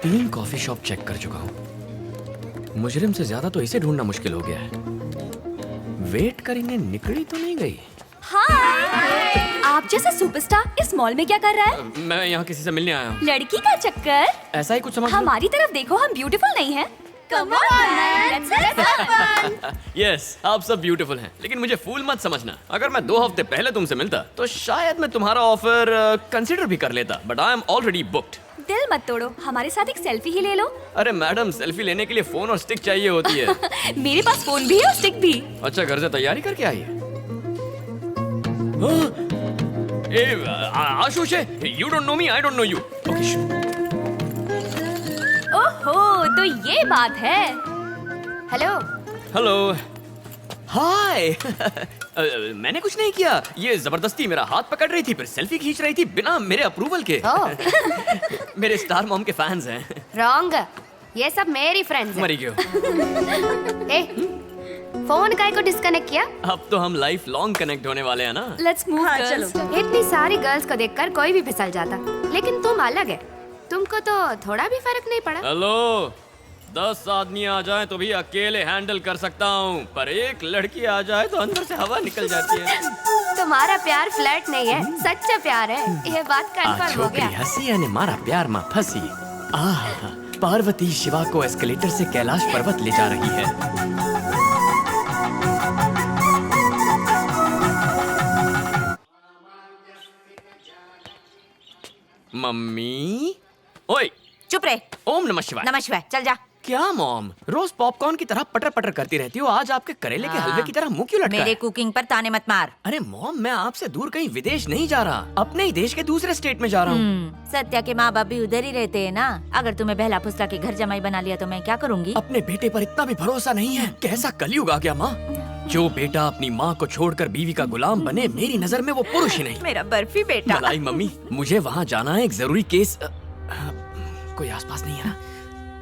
3 coffee shop check कर चुका हूँ। मुजरिम से ज्यादा तो इसे ढूंढना मुश्किल हो गया है। वेट करेंगे, निकली तो नहीं गई। हाय, आप जैसा सुपरस्टार इस मॉल में क्या कर रहा है? मैं यहाँ किसी से मिलने आया हूँ। लड़की का चक्कर? ऐसा ही कुछ समझ लो। हमारी तरफ देखो, हम ब्यूटीफुल नहीं हैं? Come on, man, let's have fun. Yes, आप सब ब्यूटीफुल हैं, लेकिन मुझे फूल मत समझना। अगर मैं 2 हफ्ते पहले तुमसे मिलता तो शायद मैं तुम्हारा ऑफर कंसिडर भी कर लेता, but I am already booked. दिल मत तोड़ो, हमारे साथ एक सेल्फी ही ले लो। अरे मैडम, सेल्फी लेने के लिए फोन और स्टिक चाहिए होती है। मेरे पास फोन भी है और स्टिक भी। अच्छा, घर से तैयारी करके आई है? Ashish, you don't know me, I don't know you. Okay, ओहो, तो ये बात है। हेलो। Hello, hi. मैंने कुछ नहीं किया, ये जबरदस्ती मेरा हाथ पकड़ रही थी, फिर सेल्फी खींच रही थी बिना मेरे अप्रूवल के। मेरे स्टार मॉम के फैंस हैं। रॉन्ग, ये सब मेरी फ्रेंड्स हैं। मरी क्यों? ए, फोन काय को डिस्कनेक्ट किया? अब तो हम लाइफ लॉन्ग कनेक्ट होने वाले हैं ना। Let's move girls. इतनी सारी गर्ल्स को देखकर कोई भी फिसल जाता, लेकिन तुम अलग है। तुमको तो थोड़ा भी फर्क नहीं पड़ा। हेलो, 10 आदमी आ जाएं तो भी अकेले हैंडल कर सकता हूँ, पर एक लड़की आ जाए तो अंदर से हवा निकल जाती है। तुम्हारा प्यार फ्लर्ट नहीं है, सच्चा प्यार है। ये बात कंफर्म हो गया। हंसी यानी मारा प्यार माँ फंसी। आहा, पार्वती शिवा को एस्केलेटर से कैलाश पर्वत ले जा रही है। मम्मी, ओए, चुप रहे। ओम नमः शिवाय। नमः शिवाय, चल जा। क्या मॉम, रोज पॉपकॉर्न की तरह पटर पटर करती रहती हो, आज आपके करेले के हलवे की तरह मुंह क्यों लटका मेरे है? कुकिंग पर ताने मत मार। अरे मॉम, मैं आपसे दूर कहीं विदेश नहीं जा रहा, अपने ही देश के दूसरे स्टेट में जा रहा हूँ। सत्या के माँ बाप भी उधर ही रहते हैं ना। अगर तुम्हें बहला फुसला के घर जमाई बना लिया तो मैं क्या करूँगी? अपने बेटे पर इतना भी भरोसा नहीं है? कैसा कलयुग आ गया माँ। जो बेटा अपनी माँ को छोड़कर बीवी का गुलाम बने, मेरी नजर में वो पुरुष ही नहीं। मेरा बर्फी बेटा। मलाई मम्मी, मुझे वहाँ जाना है, एक जरूरी केस। कोई आसपास नहीं है ना?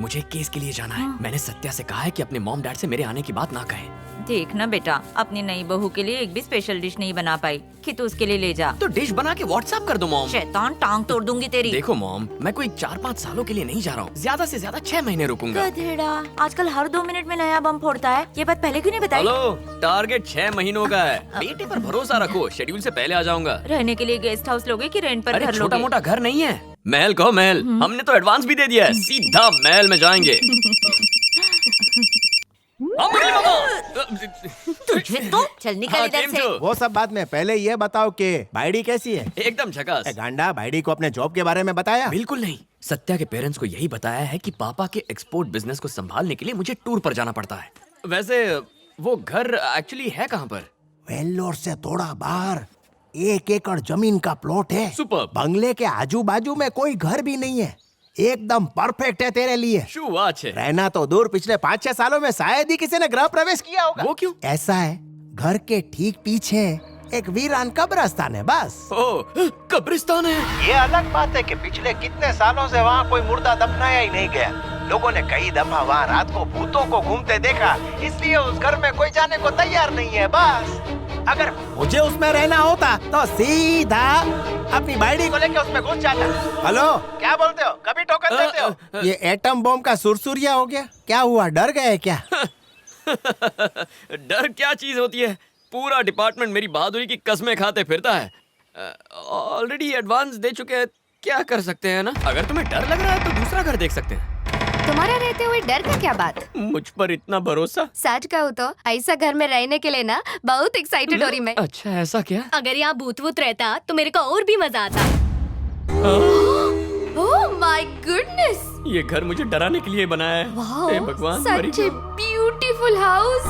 मुझे केस के लिए जाना है। मैंने सत्या से कहा है कि अपने मॉम डैड से मेरे आने की बात ना कहे। देख ना बेटा, अपनी नई बहू के लिए एक भी स्पेशल डिश नहीं बना पाई कि तू उसके लिए ले जा। तो डिश बना के व्हाट्सएप कर दो मॉम। शैतान, टांग तोड़ दूंगी तेरी। देखो मॉम, मैं कोई 4-5 सालों के लिए नहीं जा रहा हूँ, ज्यादा से ज्यादा 6 महीने रुकूंगा। गधेड़ा, आजकल हर 2 मिनट में नया बम फोड़ता है। ये बात पहले क्यों नहीं बताई? हेलो, टारगेट 6 महीनों का है। बेटे पर भरोसा रखो, शेड्यूल से पहले आ जाऊंगा। रहने के लिए गेस्ट हाउस लोगे कि रेंट पर अरे घर छोटा लोगे? मोटा घर नहीं है, महल कहो महल। हमने तो एडवांस भी दे दिया है, सीधा महल में जाएंगे। तुझे तो चल निकल इधर से। वो सब बाद में, पहले ये बताओ कि बाइडी कैसी है? एकदम झकास। गांडा, बाइडी को अपने जॉब के बारे में बताया? बिल्कुल नहीं। सत्या के पेरेंट्स को यही बताया है कि पापा के एक्सपोर्ट बिजनेस को संभालने के लिए मुझे टूर पर जाना पड़ता है। वैसे वो घर एक्चुअली है कहाँ पर? वेल्लोर से थोड़ा बाहर 1 एकड़ जमीन का प्लॉट है। सुपर। बंगले के आजू बाजू में कोई घर भी नहीं है, एकदम परफेक्ट है तेरे लिए। शू अच्छे। रहना तो दूर, पिछले 5-6 सालों में शायद ही किसी ने गृह प्रवेश किया होगा। वो क्यों? ऐसा है, घर के ठीक पीछे एक वीरान कब्रिस्तान है बस। ओ, कब्रिस्तान है। ये अलग बात है कि पिछले कितने सालों से वहाँ कोई मुर्दा दफनाया ही नहीं गया। लोगों ने कई दफा वहाँ रात को भूतों को घूमते देखा, इसलिए उस घर में कोई जाने को तैयार नहीं है बस। अगर मुझे उसमें रहना होता तो सीधा अपनी बाइडी को लेके उसमें घुस जाता। हेलो, क्या बोलते हो? कभी टोकन देते हो? ये एटम बम का सुरसुरिया हो गया? क्या हुआ, डर गए क्या? डर क्या चीज होती है? पूरा डिपार्टमेंट मेरी बहादुरी की कस्में खाते फिरता है। ऑलरेडी एडवांस दे चुके हैं, क्या कर सकते हैं ना? अगर तुम्हें डर लग रहा है तो दूसरा घर देख सकते हैं। तुम्हारा रहते हुए डर का क्या बात? मुझ पर इतना भरोसा? सच कहूँ तो ऐसा घर में रहने के लिए ना बहुत एक्साइटेड हो रही मैं। अच्छा, ऐसा क्या? अगर यहाँ भूत वूत रहता तो मेरे को और भी मजा आता। ओह माय गुडनेस, ये घर मुझे डराने के लिए बनाया है। हे भगवान, मरी सच ब्यूटीफुल हाउस।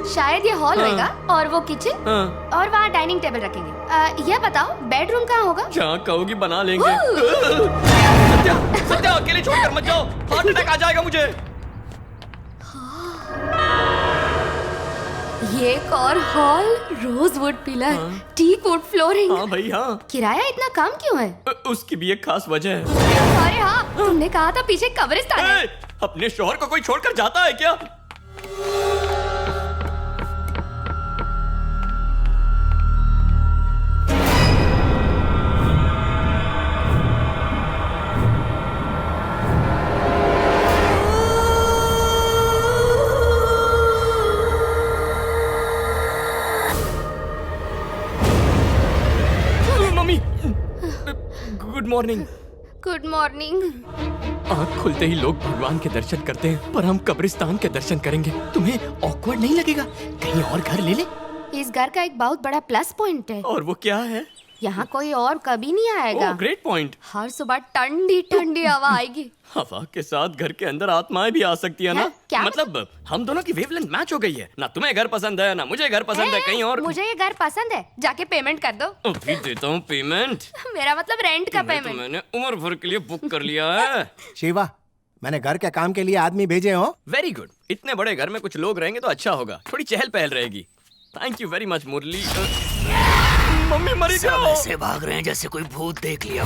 शायद ये हॉल होगा और वो किचन हाँ। और वहाँ डाइनिंग टेबल रखेंगे। ये बताओ बेडरूम कहाँ होगा? जहाँ कहोगी बना लेंगे। सत्या, सत्या, अकेले छोड़कर मत जाओ, हार्ट अटैक आ जाएगा मुझे। ये एक और hall, rosewood pillar, teak wood flooring. हाँ भाई हाँ। किराया इतना कम क्यों है? उसकी भी एक खास वजह है। अरे हाँ, तुमने कहा था पीछे कब्रिस्तान है। अपने शोहर को कोई छोड़कर जाता है क्या? मॉर्निंग। Good morning. आँख खुलते ही लोग भगवान के दर्शन करते हैं, पर हम कब्रिस्तान के दर्शन करेंगे। तुम्हें ऑकवर्ड नहीं लगेगा? कहीं और घर ले ले। इस घर का एक बहुत बड़ा प्लस पॉइंट है, और वो क्या है? यहाँ कोई और कभी नहीं आएगा। ओह, ग्रेट पॉइंट। हर सुबह ठंडी ठंडी हवा आएगी। हवा के साथ घर के अंदर आत्माएं भी आ सकती है ना? क्या? मतलब हम दोनों की वेवलेंथ मैच हो गई है। ना तुम्हें घर पसंद है, ना मुझे घर पसंद है, कहीं और। मुझे ये घर पसंद है, जाके पेमेंट कर दो। अभी देता हूँ पेमेंट। मेरा मतलब रेंट का तो पेमेंट। मैंने उम्र भर के लिए बुक कर लिया है। शिवा, मैंने घर के काम के लिए आदमी भेजे हो। Very good. इतने बड़े घर में कुछ लोग रहेंगे तो अच्छा होगा, थोड़ी चहल पहल रहेगी। Thank you very much Murali. Mummy मरी सब जाओ। ऐसे भाग रहे हैं जैसे कोई भूत देख लिया।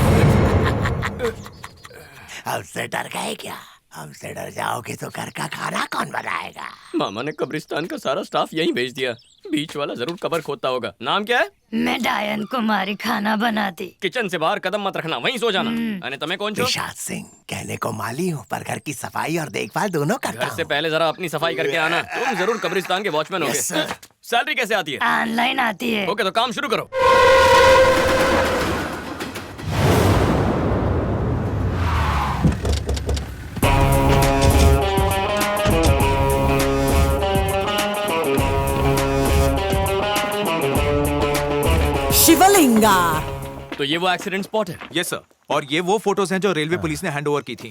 हमसे डर गए क्या? हमसे डर जाओगे तो घर का खाना कौन बनाएगा? मामा ने कब्रिस्तान का सारा स्टाफ यहीं भेज दिया। बीच वाला जरूर कबर खोदता होगा। नाम क्या है? मैं डायन कुमारी खाना बनाती। किचन से बाहर कदम मत रखना, वहीं सो जाना। अने तमें कौन छो? निशात सिंह, कहने को माली हूँ पर घर की सफाई और देखभाल दोनों करता घर से हूँ। पहले जरा अपनी सफाई करके आना। तुम जरूर कब्रिस्तान के वॉचमैन Yes, होगे। sir. सैलरी कैसे आती है? ऑनलाइन आती है। ओके, तो काम शुरू करो। शिवलिंगा। तो ये वो एक्सीडेंट स्पॉट है। यस सर, और ये वो फोटोज हैं जो रेलवे पुलिस ने हैंडओवर की थी।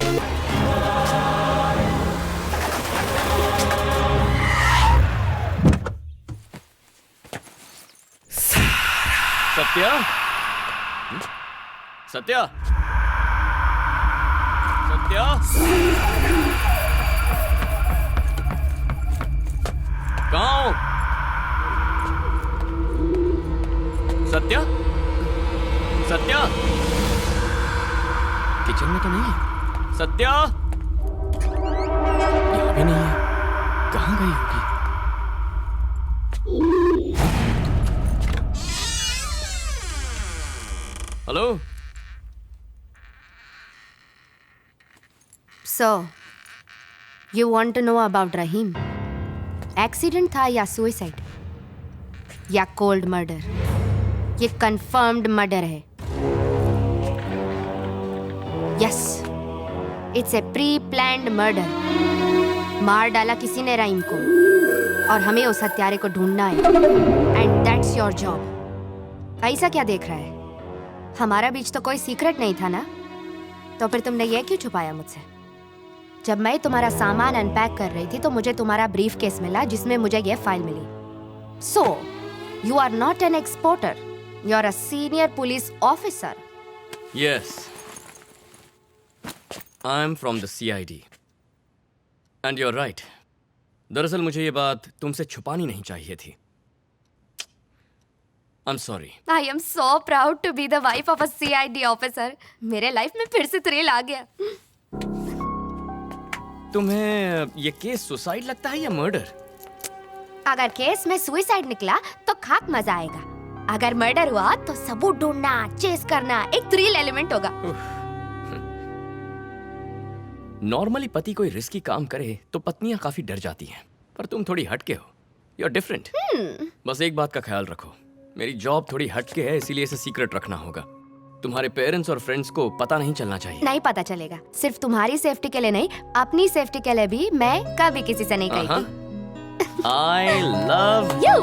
सत्या, सत्या, सत्या, कहाँ हो? सत्या, सत्या, किचन में तो नहीं है। सत्या, यहाँ भी नहीं है। कहाँ गई होगी? Hello. So, you want to know about Rahim? Accident था या सुसाइड या कोल्ड मर्डर? ये कंफर्म्ड मर्डर है। Yes, it's a pre planned murder. मार डाला किसी ने रहीम को और हमें उस हत्यारे को ढूंढना है। And that's your job. ऐसा क्या देख रहा है? हमारा बीच तो कोई सीक्रेट नहीं था ना, तो फिर तुमने ये क्यों छुपाया मुझसे? जब मैं तुम्हारा सामान अनपैक कर रही थी तो मुझे तुम्हारा ब्रीफ केस मिला जिसमें मुझे ये फाइल मिली। So you are not an exporter, you are a senior police officer. Yes, I'm from the CID. And you're right. दरअसल मुझे ये बात तुमसे छुपानी नहीं चाहिए थी। I'm sorry. I am so proud to be the wife of a CID officer. मेरे life में फिर से थ्रिल आ गया। तुम्हें ये केस सुसाइड लगता है या मर्डर? अगर केस में सुसाइड निकला तो खाक मजा आएगा। अगर मर्डर हुआ तो सबूत ढूंढना, चेस करना एक थ्रिल एलिमेंट होगा। नॉर्मली पति कोई रिस्की काम करे तो पत्नियां काफी डर जाती हैं, पर तुम थोड़ी हटके हो। You are different. बस एक बात का ख्याल रखो, मेरी जॉब थोड़ी हटके है, इसीलिए इसे सीक्रेट रखना होगा। तुम्हारे पेरेंट्स और फ्रेंड्स को पता नहीं चलना चाहिए। नहीं पता चलेगा। सिर्फ तुम्हारी सेफ्टी के लिए नहीं, अपनी सेफ्टी के लिए भी मैं कभी किसी से नहीं कहती। I love You.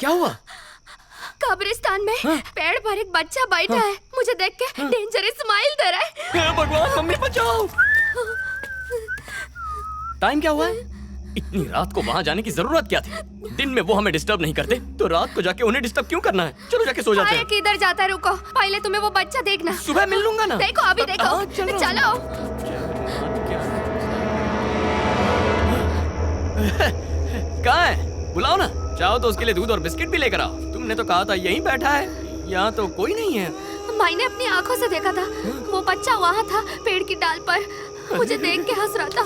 क्या हुआ? कब्रिस्तान में पेड़ पर एक बच्चा बैठा है। मुझे देख के डेंजरस स्माइल दे रहा है। हे भगवान, मम्मी बचाओ। टाइम क्या हुआ है? इतनी रात को वहाँ जाने की जरूरत क्या थी? दिन में वो हमें डिस्टर्ब नहीं करते, तो रात को जाके उन्हें डिस्टर्ब क्यों करना है? चलो जाके सो जाते अरे हैं। किधर जाता है, रुको, पहले तुम्हें वो बच्चा देखना। सुबह मिल लूंगा ना। देखो अभी देखो, हाँ, चलो। चलो। कहाँ है? बुलाओ ना। चाहो तो उसके लिए दूध और बिस्किट भी लेकर आओ। तुमने तो कहा था यहीं बैठा है, यहाँ तो कोई नहीं है। मैंने अपनी आंखों से देखा था, वो बच्चा वहाँ था पेड़ की डाल पर, मुझे देख के हंस रहा था।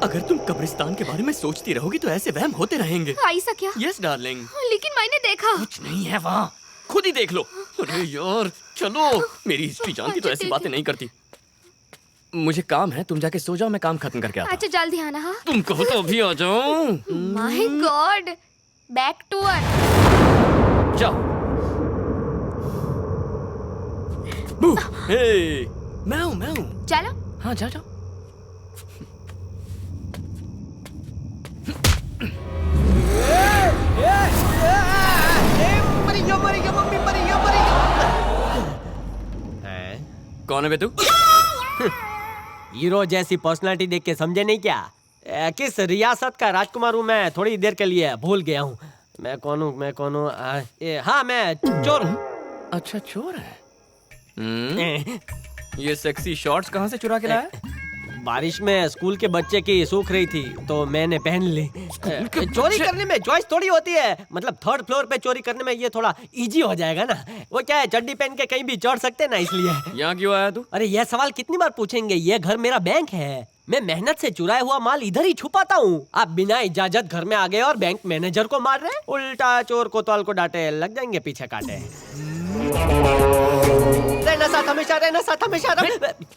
अगर तुम कब्रिस्तान के बारे में सोचती रहोगी तो ऐसे वहम होते रहेंगे। ऐसा क्या? Yes darling. लेकिन मैंने देखा। कुछ नहीं है वहाँ, खुद ही देख लो। अरे यार चलो, मेरी हिस्ट्री जानती तो ऐसी बातें नहीं करती। मुझे काम है, तुम जाके सो जाओ, मैं काम खत्म करके आता हूँ। अच्छा जल्दी आना। हाँ तुम कहो तो अभी आ जाओ। My god, back to work. जाओ। बू, हे, मैं हूँ। चलो। हाँ जाओ जाओ। कौन है बे तू? हीरो जैसी पर्सनालिटी देख के समझे नहीं क्या? किस रियासत का राजकुमार हूँ मैं, थोड़ी देर के लिए भूल गया हूँ। मैं कौन हूँ? हाँ मैं चोर हूँ। अच्छा चोर है। ये सेक्सी शॉर्ट्स कहाँ से चुरा के लाया? बारिश में स्कूल के बच्चे की सूख रही थी तो मैंने पहन ली। चोरी करने में चॉइस थोड़ी होती है, मतलब थर्ड फ्लोर पे चोरी करने में ये थोड़ा इजी हो जाएगा ना। वो क्या है, चड्डी पहन के कहीं भी चढ़ सकते हैं ना, इसलिए। यहाँ क्यों आया तू? अरे ये सवाल कितनी बार पूछेंगे, ये घर मेरा बैंक है, मैं मेहनत से चुराया हुआ माल इधर ही छुपाता हूँ। आप बिना इजाजत घर में आ गए और बैंक मैनेजर को मार रहे हैं। उल्टा चोर कोतवाल को डांटे, लग जाएंगे पीछे काटे। रहना साथ हमेशा, रहना साथ हमेशा।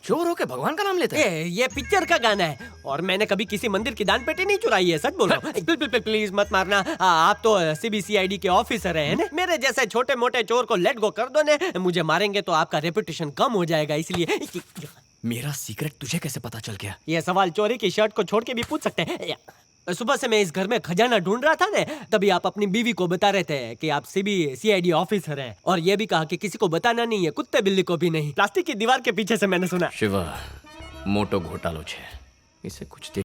चोर होके भगवान का नाम लेता है? ये पिक्चर का गाना है और मैंने कभी किसी मंदिर की दान पेटी नहीं चुराई है, सच बोल रहा हूँ। प्लीज मत मारना। आप तो CBCID के ऑफिसर हैं ना, मेरे जैसे छोटे मोटे चोर को लेट गो कर दो ने। मुझे मारेंगे तो आपका रेपुटेशन कम हो जाएगा, इसलिए। मेरा सीक्रेट तुझे कैसे पता चल गया? ये सवाल चोरी की शर्ट को छोड़ के भी पूछ सकते हैं। सुबह से मैं इस घर में खजाना ढूंढ रहा था ना, तभी आप अपनी बीवी को बता रहे थे कि आप CBCID ऑफिसर हैं, और ये भी कहा कि किसी को बताना नहीं है, कुत्ते बिल्ली को भी नहीं। प्लास्टिक की दीवार के पीछे से मैंने सुना। शिवा, मोटो घोटालो छे, इसे कुछ